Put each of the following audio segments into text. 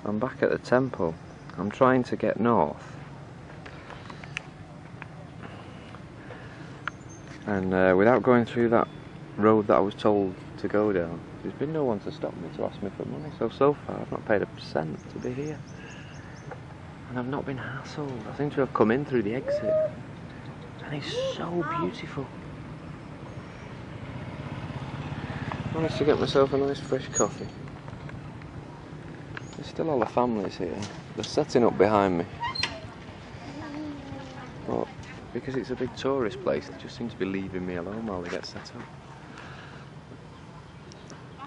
I'm back at the temple. I'm trying to get north. And without going through that road that I was told to go down, there's been no one to stop me to ask me for money. So far I've not paid a cent to be here. And I've not been hassled. I seem to have come in through the exit. And it's so beautiful. I managed to get myself a nice fresh coffee. There's still all the families here. They're setting up behind me. But because it's a big tourist place, they just seem to be leaving me alone while they get set up.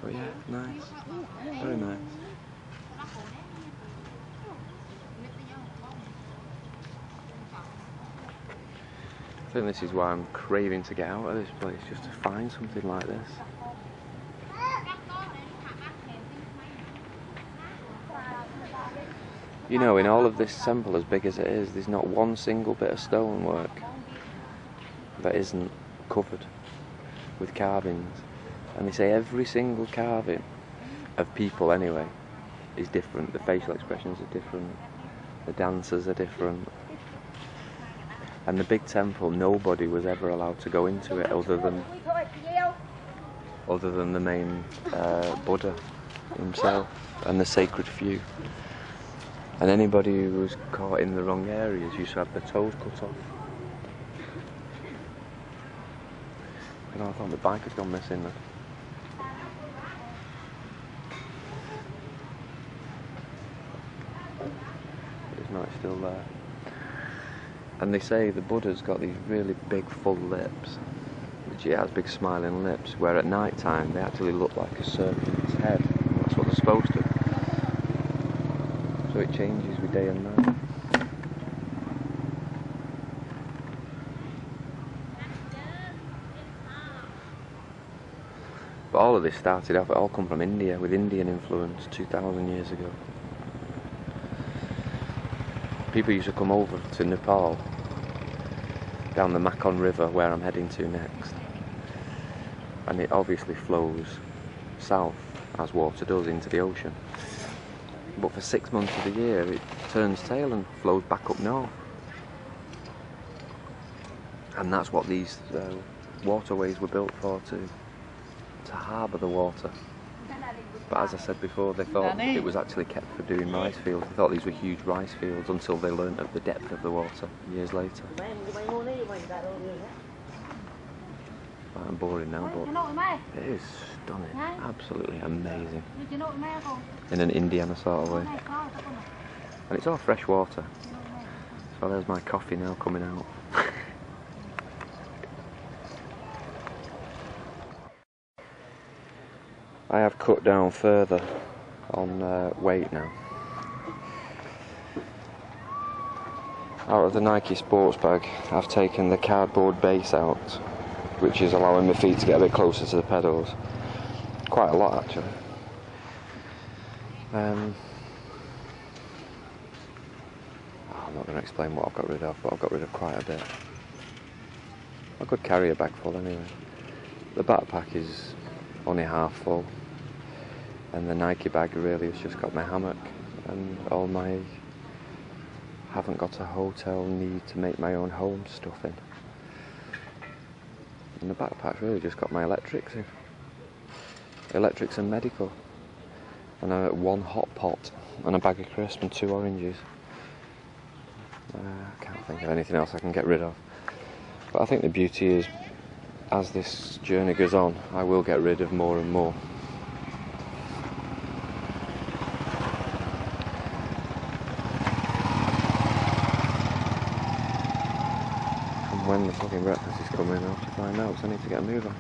But yeah, nice. Very nice. I think this is why I'm craving to get out of this place, just to find something like this. You know, in all of this temple, as big as it is, there's not one single bit of stonework that isn't covered with carvings. And they say every single carving of people anyway is different. The facial expressions are different, the dancers are different. And the big temple, nobody was ever allowed to go into it other than the main Buddha himself and the sacred few. And anybody who was caught in the wrong areas used to have their toes cut off. You know, I thought the bike had gone missing then. But it's not, it's still there. And they say the Buddha's got these really big full lips, which he has big smiling lips, where at night time they actually look like a serpent's head. And that's what they're supposed to. So it changes with day and night. But all of this started off, it all come from India, with Indian influence 2,000 years ago. People used to come over to Nepal, down the Makon River where I'm heading to next. And it obviously flows south, as water does, into the ocean. But for 6 months of the year it turns tail and flows back up north. And that's what these waterways were built for, to harbour the water. But as I said before, they thought it was actually kept for doing rice fields. They thought these were huge rice fields until they learnt of the depth of the water years later. I'm boring now, but it is stunning, absolutely amazing, in an Indiana sort of way. And it's all fresh water. So there's my coffee now coming out. I have cut down further on weight now. Out of the Nike sports bag, I've taken the cardboard base out, which is allowing my feet to get a bit closer to the pedals. Quite a lot, actually. I'm not going to explain what I've got rid of, but I've got rid of quite a bit. I could carry a bag full anyway. The backpack is only half full, and the Nike bag really has just got my hammock and all my haven't got a hotel need to make my own home stuff in. And the backpack's really just got my electrics in. Electrics and medical. And one hot pot and a bag of crisps and 2 oranges. I can't think of anything else I can get rid of. But I think the beauty is, as this journey goes on, I will get rid of more and more. And when the fucking breakfast is coming, I'll have to find out, so I need to get a move on.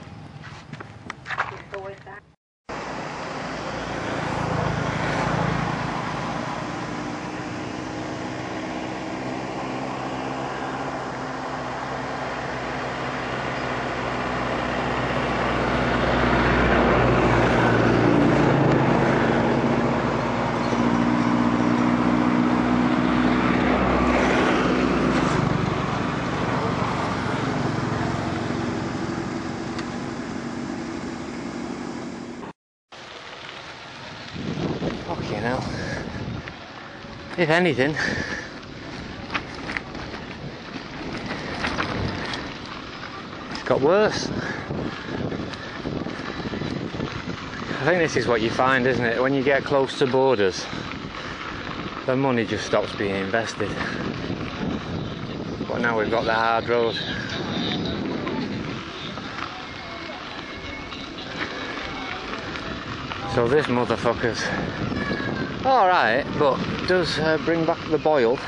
If anything, it's got worse. I think this is what you find, isn't it? When you get close to borders, the money just stops being invested. But now we've got the hard road. So this motherfucker's alright, but does bring back the boil.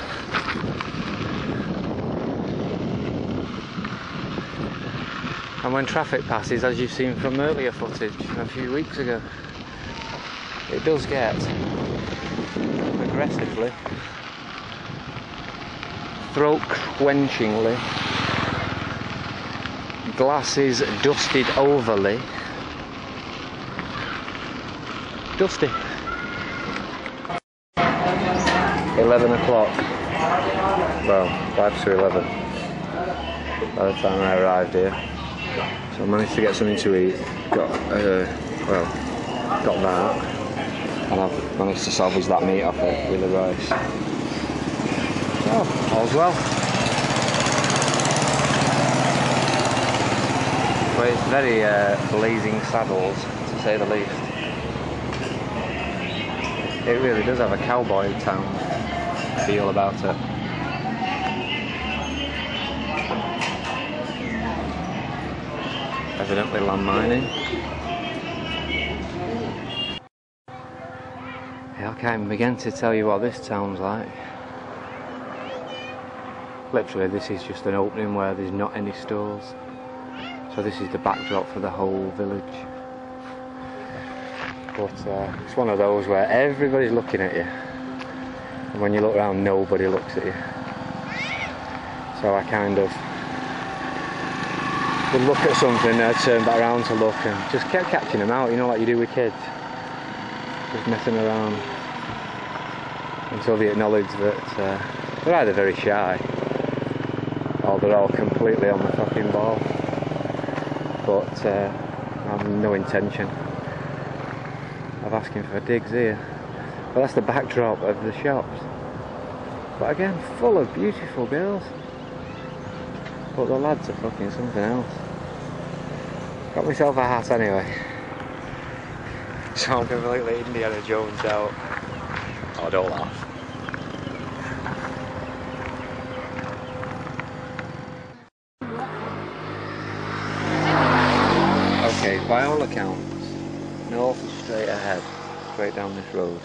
And when traffic passes, as you've seen from earlier footage a few weeks ago, it does get aggressively, throat-quenchingly, glasses dusted overly, dusty. 11 o'clock. Well, 5 to 11 by the time I arrived here. So I managed to get something to eat. Got that, and I've managed to salvage that meat off it with the rice. So all's well. But it's very blazing saddles, to say the least. It really does have a cowboy town feel about it. Evidently land mining. Yeah, I can't even begin to tell you what this town's like. Literally, this is just an opening where there's not any stores. So this is the backdrop for the whole village. But it's one of those where everybody's looking at you, and when you look around, nobody looks at you. So I kind of would look at something and I'd turn back around to look and just kept catching them out, you know, like you do with kids. Just messing around until they acknowledge that they're either very shy or they're all completely on the fucking ball. But I have no intention of asking for digs here. But that's the backdrop of the shops. But again, full of beautiful girls. But the lads are fucking something else. Got myself a hat anyway. So I'm completely Indiana Jones out. Oh, don't laugh. Okay, by all accounts, north is straight ahead, straight down this road.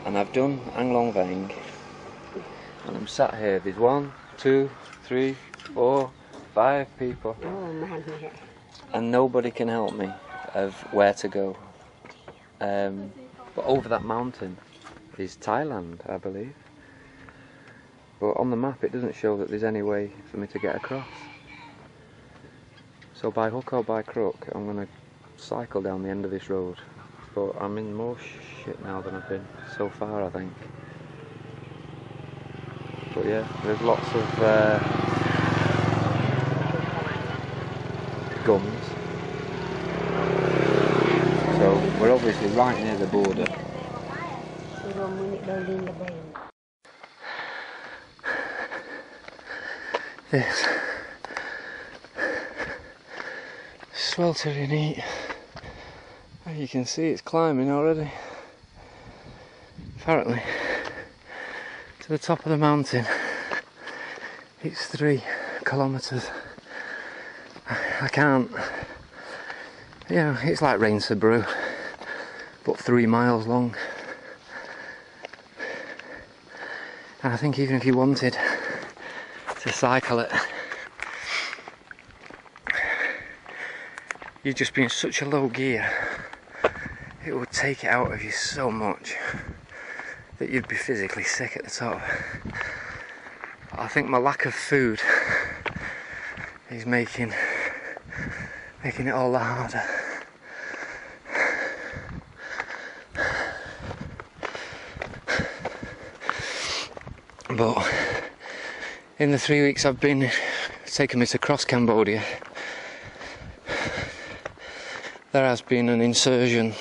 And I've done Aglong veng, and I'm sat here. There's 1, 2, 3, 4, 5 people, and nobody can help me of where to go. But over that mountain is Thailand, I believe. But on the map it doesn't show that there's any way for me to get across. So by hook or by crook, I'm going to cycle down the end of this road. But I'm in more shit now than I've been so far, I think. But yeah, there's lots of guns. So we're obviously right near the border. This sweltering heat. As you can see, it's climbing already. Apparently, to the top of the mountain, it's 3 kilometres. I can't, you know, it's like Rainsford, but 3 miles long. And I think even if you wanted to cycle it, you'd just be in such a low gear, it would take it out of you so much that you'd be physically sick at the top. I think my lack of food is making it all the harder. But in the 3 weeks I've been, it's taken me to cross Cambodia, there has been an insurgent